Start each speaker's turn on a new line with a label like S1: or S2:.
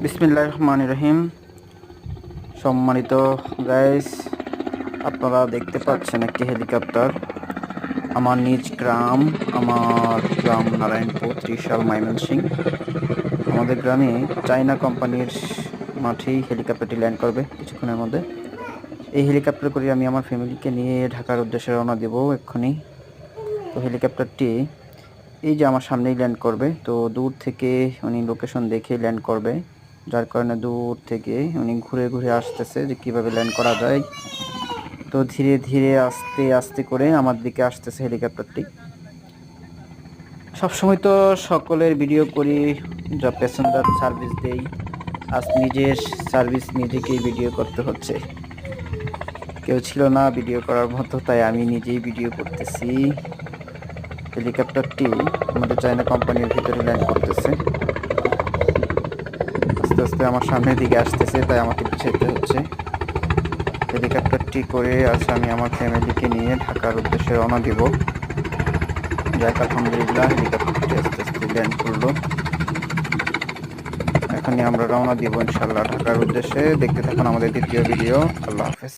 S1: বিসমিল্লাহির রহমানির রহিম। সম্মানিত গাইস, আপনারা দেখতে পাচ্ছেন একটি হেলিকপ্টার। আমার নিজ গ্রাম, নারায়ণপুর, ত্রিশাল, ময়মনসিংহ। আমাদের গ্রামে চায়না কোম্পানির মাঠেই হেলিকপ্টারটি ল্যান্ড করবে কিছুক্ষণের মধ্যে। এই হেলিকপ্টার করে আমি আমার ফ্যামিলিকে নিয়ে ঢাকার উদ্দেশ্যে রওনা দেব এক্ষুনি। তো হেলিকপ্টারটি এই যে আমার সামনেই ল্যান্ড করবে। তো দূর থেকে উনি লোকেশন দেখে ল্যান্ড করবে, যার কারণে দূর থেকে উনি ঘুরে ঘুরে আসতেছে যে কিভাবে ল্যান্ড করা যায়। তো ধীরে ধীরে আস্তে আস্তে করে আমার দিকে আসতেছে হেলিকপ্টারটি। সবসময় তো সকলের ভিডিও করি, যা প্যাসেঞ্জার সার্ভিস দেই, আজ নিজের সার্ভিস নিজেকেই ভিডিও করতে হচ্ছে। কেউ ছিল না ভিডিও করার মতো, তাই আমি নিজেই ভিডিও করতেছি। হেলিকপ্টারটি আমাদের চায়না কোম্পানির ভিতরে ল্যান্ড করতেছে, আস্তে আস্তে আমার সামনের দিকে আসতেছে, তাই আমাকে পিছাইতে হচ্ছে। হেলিকপ্টারটি করে আজ আমি আমার ফ্যামিলিকে নিয়ে ঢাকার উদ্দেশ্যে রওনা দিব। যাক, আলহামদুলিল্লাহ, হেলিকপ্টারটি আস্তে আস্তে ল্যান্ড করলো। এখনই আমরা রওনা দিব ইনশাল্লাহ ঢাকার উদ্দেশ্যে। দেখতে থাকুন আমাদের দ্বিতীয় ভিডিও। আল্লাহ হাফেজ।